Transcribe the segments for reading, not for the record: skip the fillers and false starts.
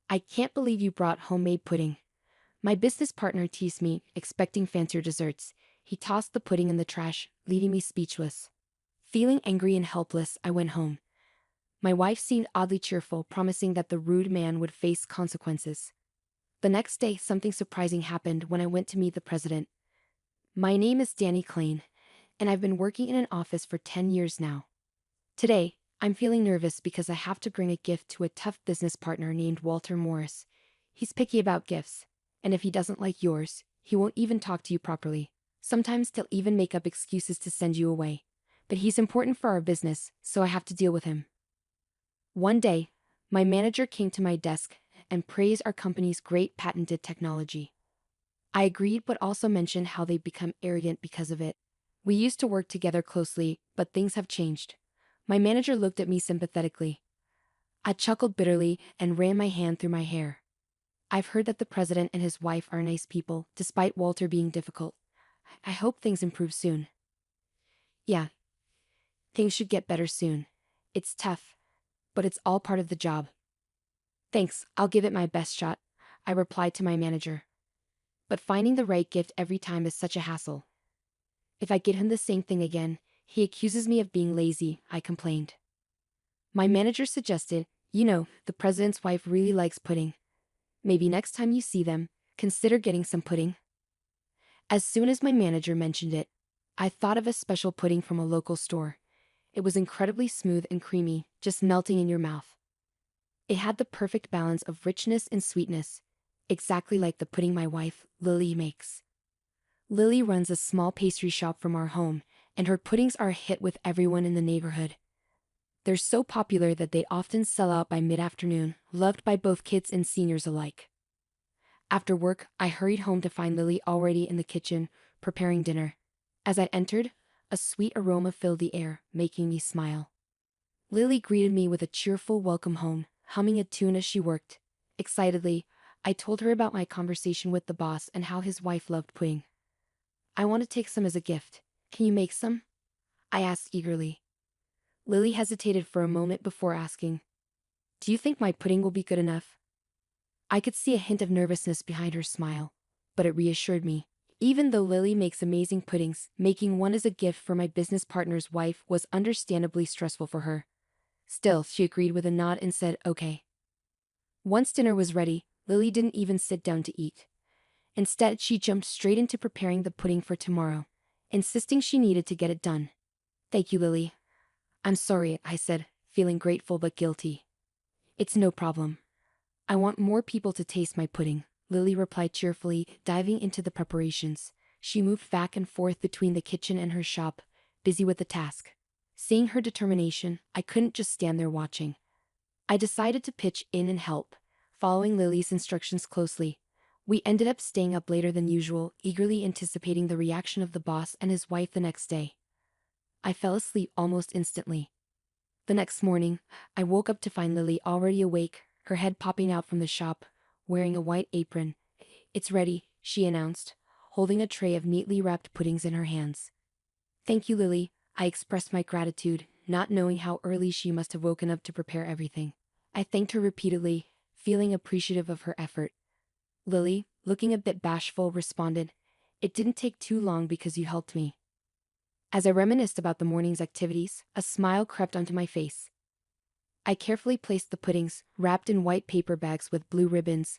I can't believe you brought homemade pudding. My business partner teased me, expecting fancier desserts. He tossed the pudding in the trash, leaving me speechless. Feeling angry and helpless, I went home. My wife seemed oddly cheerful, promising that the rude man would face consequences. The next day, something surprising happened when I went to meet the president. My name is Danny Klein, and I've been working in an office for 10 years now. Today, I'm feeling nervous because I have to bring a gift to a tough business partner named Walter Morris. He's picky about gifts, and if he doesn't like yours, he won't even talk to you properly. Sometimes he'll even make up excuses to send you away. But he's important for our business, so I have to deal with him. One day, my manager came to my desk and praised our company's great patented technology. I agreed, but also mentioned how they've become arrogant because of it. We used to work together closely, but things have changed. My manager looked at me sympathetically. I chuckled bitterly and ran my hand through my hair. I've heard that the president and his wife are nice people, despite Walter being difficult. I hope things improve soon. Yeah, things should get better soon. It's tough, but it's all part of the job. Thanks, I'll give it my best shot, I replied to my manager. But finding the right gift every time is such a hassle. If I get him the same thing again, he accuses me of being lazy, I complained. My manager suggested, the president's wife really likes pudding. Maybe next time you see them, consider getting some pudding. As soon as my manager mentioned it, I thought of a special pudding from a local store. It was incredibly smooth and creamy, just melting in your mouth. It had the perfect balance of richness and sweetness, exactly like the pudding my wife, Lily, makes. Lily runs a small pastry shop from our home, and her puddings are a hit with everyone in the neighborhood. They're so popular that they often sell out by mid-afternoon, loved by both kids and seniors alike. After work, I hurried home to find Lily already in the kitchen, preparing dinner. As I entered, a sweet aroma filled the air, making me smile. Lily greeted me with a cheerful welcome home, humming a tune as she worked. Excitedly, I told her about my conversation with the boss and how his wife loved pudding. I want to take some as a gift. Can you make some? I asked eagerly. Lily hesitated for a moment before asking, "Do you think my pudding will be good enough?" I could see a hint of nervousness behind her smile, but it reassured me. Even though Lily makes amazing puddings, making one as a gift for my business partner's wife was understandably stressful for her. Still, she agreed with a nod and said, "Okay." Once dinner was ready, Lily didn't even sit down to eat. Instead, she jumped straight into preparing the pudding for tomorrow, insisting she needed to get it done. "Thank you, Lily." "I'm sorry," I said, feeling grateful but guilty. "It's no problem. I want more people to taste my pudding," Lily replied cheerfully, diving into the preparations. She moved back and forth between the kitchen and her shop, busy with the task. Seeing her determination, I couldn't just stand there watching. I decided to pitch in and help, following Lily's instructions closely. We ended up staying up later than usual, eagerly anticipating the reaction of the boss and his wife the next day. I fell asleep almost instantly. The next morning, I woke up to find Lily already awake, her head popping out from the shop, wearing a white apron. "It's ready," she announced, holding a tray of neatly wrapped puddings in her hands. "Thank you, Lily," I expressed my gratitude, not knowing how early she must have woken up to prepare everything. I thanked her repeatedly, feeling appreciative of her effort. Lily, looking a bit bashful, responded, "It didn't take too long because you helped me." As I reminisced about the morning's activities, a smile crept onto my face. I carefully placed the puddings, wrapped in white paper bags with blue ribbons,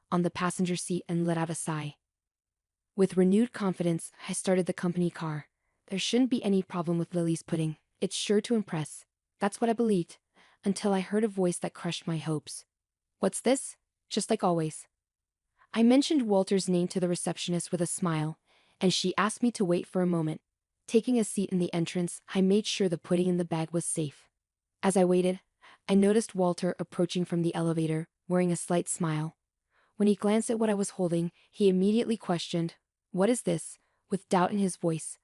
on the passenger seat and let out a sigh. With renewed confidence, I started the company car. There shouldn't be any problem with Lily's pudding. It's sure to impress. That's what I believed, until I heard a voice that crushed my hopes. "What's this?" Just like always. I mentioned Walter's name to the receptionist with a smile, and she asked me to wait for a moment. Taking a seat in the entrance, I made sure the pudding in the bag was safe. As I waited, I noticed Walter approaching from the elevator, wearing a slight smile. When he glanced at what I was holding, he immediately questioned, "What is this?" with doubt in his voice.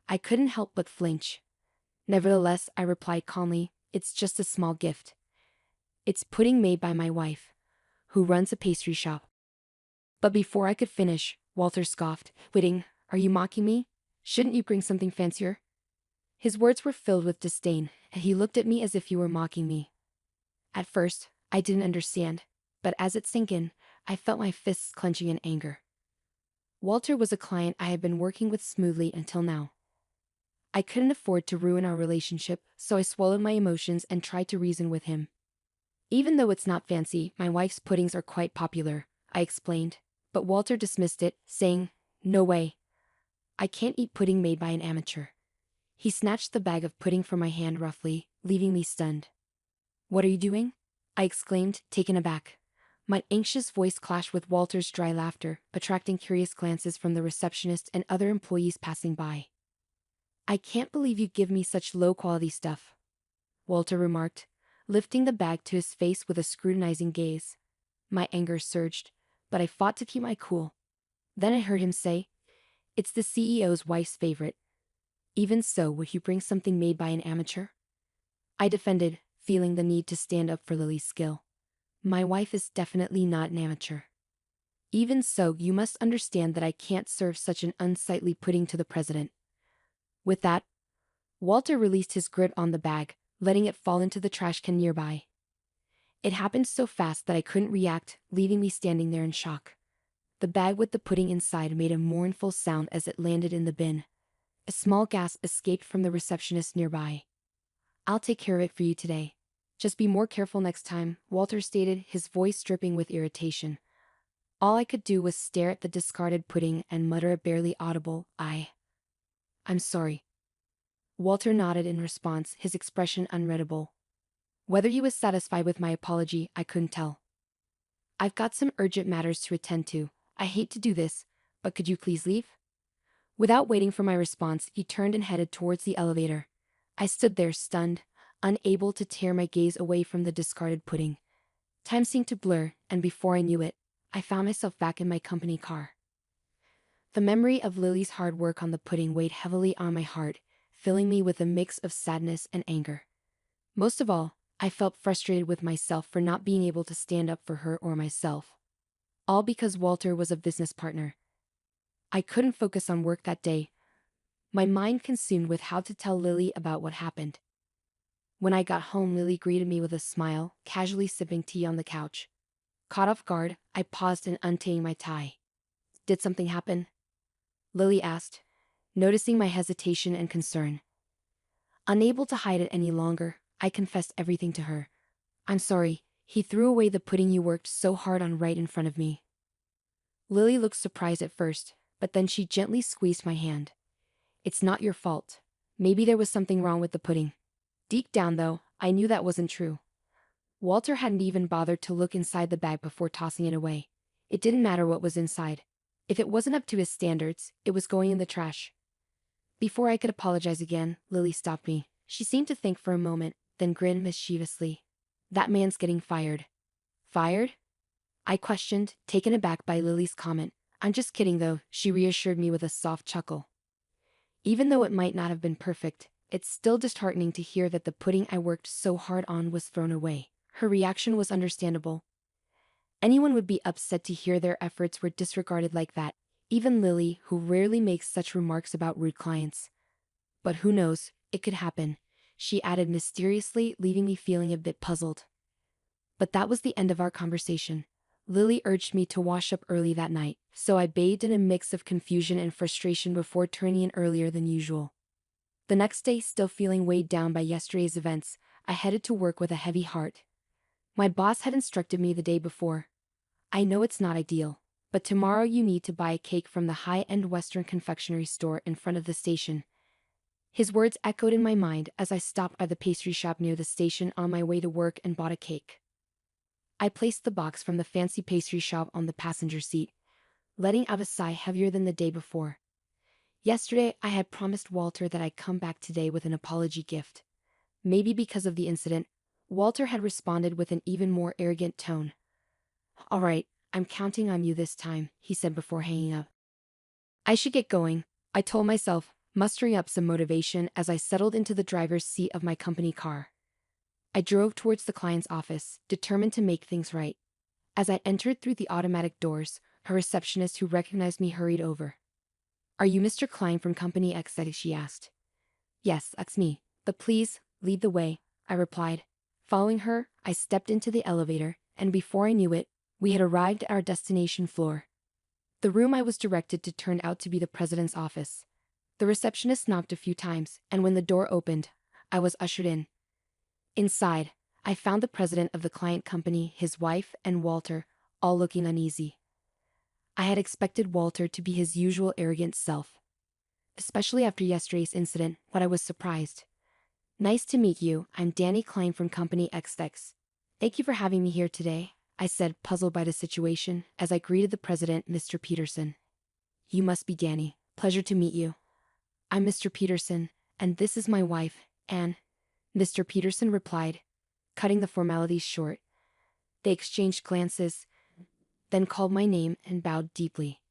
I couldn't help but flinch. Nevertheless, I replied calmly, "It's just a small gift. It's pudding made by my wife, who runs a pastry shop." But before I could finish, Walter scoffed, "Pudding? Are you mocking me? Shouldn't you bring something fancier?" His words were filled with disdain, and he looked at me as if he were mocking me. At first, I didn't understand. but as it sank in, I felt my fists clenching in anger. Walter was a client I had been working with smoothly until now. I couldn't afford to ruin our relationship, so I swallowed my emotions and tried to reason with him. Even though it's not fancy, my wife's puddings are quite popular, I explained, but Walter dismissed it, saying, "No way. I can't eat pudding made by an amateur." He snatched the bag of pudding from my hand roughly, leaving me stunned. "What are you doing?" I exclaimed, taken aback. My anxious voice clashed with Walter's dry laughter, attracting curious glances from the receptionist and other employees passing by. "I can't believe you give me such low-quality stuff," Walter remarked, lifting the bag to his face with a scrutinizing gaze. My anger surged, but I fought to keep my cool. Then I heard him say, "It's the CEO's wife's favorite. Even so, would you bring something made by an amateur?" I defended, feeling the need to stand up for Lily's skill. "My wife is definitely not an amateur. Even so, you must understand that I can't serve such an unsightly pudding to the president." With that, Walter released his grip on the bag, letting it fall into the trash can nearby. It happened so fast that I couldn't react, leaving me standing there in shock. The bag with the pudding inside made a mournful sound as it landed in the bin. A small gasp escaped from the receptionist nearby. "I'll take care of it for you today. Just be more careful next time," Walter stated, his voice dripping with irritation. All I could do was stare at the discarded pudding and mutter a barely audible, "I'm sorry." Walter nodded in response, his expression unreadable. Whether he was satisfied with my apology, I couldn't tell. "I've got some urgent matters to attend to. I hate to do this, but could you please leave?" Without waiting for my response, he turned and headed towards the elevator. I stood there stunned, unable to tear my gaze away from the discarded pudding. Time seemed to blur, and before I knew it, I found myself back in my company car. The memory of Lily's hard work on the pudding weighed heavily on my heart, filling me with a mix of sadness and anger. Most of all, I felt frustrated with myself for not being able to stand up for her or myself. All because Walter was a business partner. I couldn't focus on work that day, my mind consumed with how to tell Lily about what happened. When I got home, Lily greeted me with a smile, casually sipping tea on the couch. Caught off guard, I paused in untying my tie. "Did something happen?" Lily asked, noticing my hesitation and concern. Unable to hide it any longer, I confessed everything to her. "I'm sorry, he threw away the pudding you worked so hard on right in front of me." Lily looked surprised at first, but then she gently squeezed my hand. "It's not your fault. Maybe there was something wrong with the pudding." Deep down though, I knew that wasn't true. Walter hadn't even bothered to look inside the bag before tossing it away. It didn't matter what was inside. If it wasn't up to his standards, it was going in the trash. Before I could apologize again, Lily stopped me. She seemed to think for a moment, then grinned mischievously. "That man's getting fired." "Fired?" I questioned, taken aback by Lily's comment. "I'm just kidding though," she reassured me with a soft chuckle. Even though it might not have been perfect, it's still disheartening to hear that the pudding I worked so hard on was thrown away. Her reaction was understandable. Anyone would be upset to hear their efforts were disregarded like that, even Lily, who rarely makes such remarks about rude clients. "But who knows, it could happen," she added mysteriously, leaving me feeling a bit puzzled. But that was the end of our conversation. Lily urged me to wash up early that night, so I bathed in a mix of confusion and frustration before turning in earlier than usual. The next day, still feeling weighed down by yesterday's events, I headed to work with a heavy heart. My boss had instructed me the day before. "I know it's not ideal, but tomorrow you need to buy a cake from the high-end Western confectionery store in front of the station." His words echoed in my mind as I stopped by the pastry shop near the station on my way to work and bought a cake. I placed the box from the fancy pastry shop on the passenger seat, letting out a sigh heavier than the day before. Yesterday, I had promised Walter that I'd come back today with an apology gift. Maybe because of the incident, Walter had responded with an even more arrogant tone. "All right, I'm counting on you this time," he said before hanging up. I should get going, I told myself, mustering up some motivation as I settled into the driver's seat of my company car. I drove towards the client's office, determined to make things right. As I entered through the automatic doors, a receptionist who recognized me hurried over. "Are you Mr. Klein from Company X?" she asked. "Yes, that's me, but please, lead the way," I replied. Following her, I stepped into the elevator, and before I knew it, We had arrived at our destination floor. The room I was directed to turned out to be the president's office. The receptionist knocked a few times, and when the door opened, I was ushered in. Inside, I found the president of the client company, his wife, and Walter, all looking uneasy. I had expected Walter to be his usual arrogant self. Especially after yesterday's incident, but I was surprised. "Nice to meet you, I'm Danny Klein from Company XX. Thank you for having me here today," I said, puzzled by the situation, as I greeted the president, Mr. Peterson. "You must be Danny. Pleasure to meet you. I'm Mr. Peterson, and this is my wife, Anne," Mr. Peterson replied, cutting the formalities short. They exchanged glances, then called my name and bowed deeply.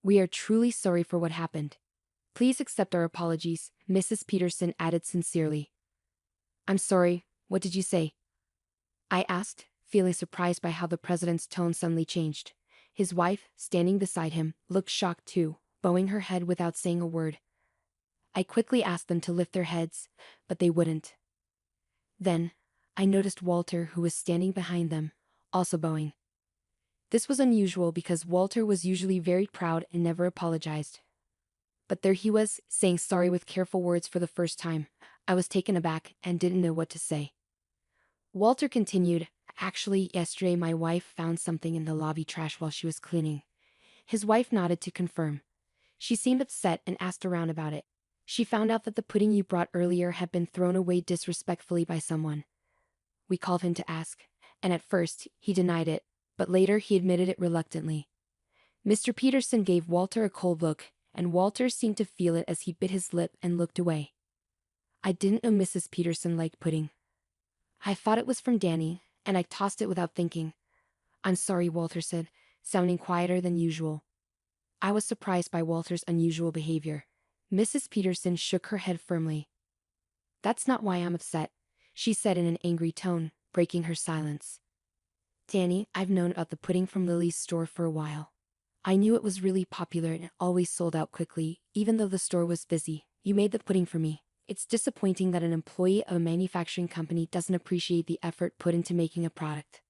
"We are truly sorry for what happened. Please accept our apologies," Mrs. Peterson added sincerely. "I'm sorry, what did you say?" I asked, feeling surprised by how the president's tone suddenly changed. His wife, standing beside him, looked shocked too, bowing her head without saying a word. I quickly asked them to lift their heads, but they wouldn't. Then, I noticed Walter, who was standing behind them, also bowing. This was unusual because Walter was usually very proud and never apologized. But there he was, saying sorry with careful words for the first time. I was taken aback and didn't know what to say. Walter continued, "Actually, yesterday my wife found something in the lobby trash while she was cleaning." His wife nodded to confirm. She seemed upset and asked around about it. "She found out that the pudding you brought earlier had been thrown away disrespectfully by someone." We called him to ask, and at first, he denied it, but later he admitted it reluctantly. Mr. Peterson gave Walter a cold look, and Walter seemed to feel it as he bit his lip and looked away. I didn't know Mrs. Peterson liked pudding. I thought it was from Danny, and I tossed it without thinking. "I'm sorry," Walter said, sounding quieter than usual. I was surprised by Walter's unusual behavior. Mrs. Peterson shook her head firmly. "That's not why I'm upset," she said in an angry tone, breaking her silence. "Danny, I've known about the pudding from Lily's store for a while. I knew it was really popular and it always sold out quickly, even though the store was busy. You made the pudding for me. It's disappointing that an employee of a manufacturing company doesn't appreciate the effort put into making a product."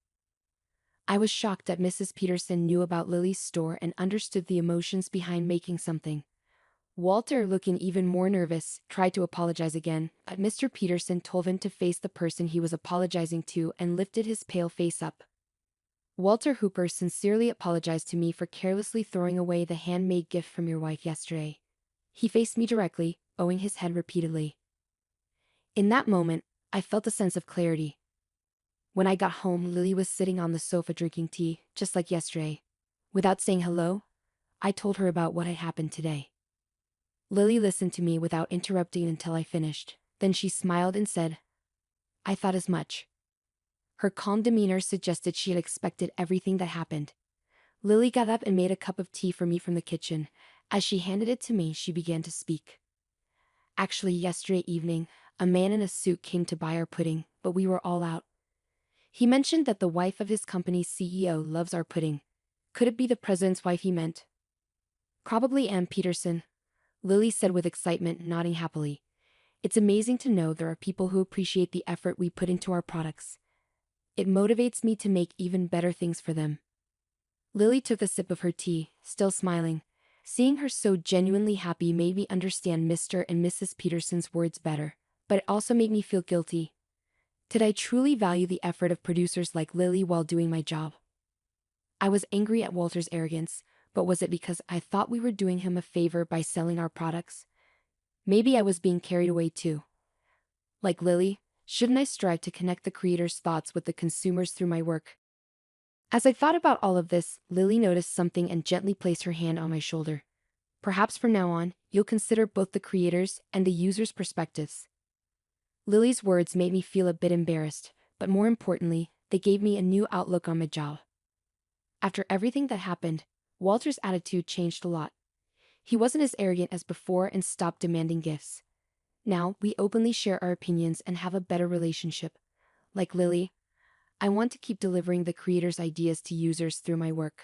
I was shocked that Mrs. Peterson knew about Lily's store and understood the emotions behind making something. Walter, looking even more nervous, tried to apologize again, but Mr. Peterson told him to face the person he was apologizing to and lifted his pale face up. "Walter Hooper sincerely apologized to me for carelessly throwing away the handmade gift from your wife yesterday." He faced me directly, bowing his head repeatedly. In that moment, I felt a sense of clarity. When I got home, Lily was sitting on the sofa drinking tea, just like yesterday. Without saying hello, I told her about what had happened today. Lily listened to me without interrupting until I finished. Then she smiled and said, "I thought as much." Her calm demeanor suggested she had expected everything that happened. Lily got up and made a cup of tea for me from the kitchen. As she handed it to me, she began to speak. "Actually, yesterday evening, a man in a suit came to buy our pudding, but we were all out. He mentioned that the wife of his company's CEO loves our pudding. Could it be the president's wife he meant?" "Probably Ann Peterson," Lily said with excitement, nodding happily. "It's amazing to know there are people who appreciate the effort we put into our products. It motivates me to make even better things for them." Lily took a sip of her tea, still smiling. Seeing her so genuinely happy made me understand Mr. and Mrs. Peterson's words better, but it also made me feel guilty. Did I truly value the effort of producers like Lily while doing my job? I was angry at Walter's arrogance, but was it because I thought we were doing him a favor by selling our products? Maybe I was being carried away too. Like Lily, shouldn't I strive to connect the creator's thoughts with the consumers through my work? As I thought about all of this, Lily noticed something and gently placed her hand on my shoulder. "Perhaps from now on, you'll consider both the creators and the users' perspectives." Lily's words made me feel a bit embarrassed, but more importantly, they gave me a new outlook on my job. After everything that happened, Walter's attitude changed a lot. He wasn't as arrogant as before and stopped demanding gifts. Now, we openly share our opinions and have a better relationship. Like Lily, I want to keep delivering the creator's ideas to users through my work.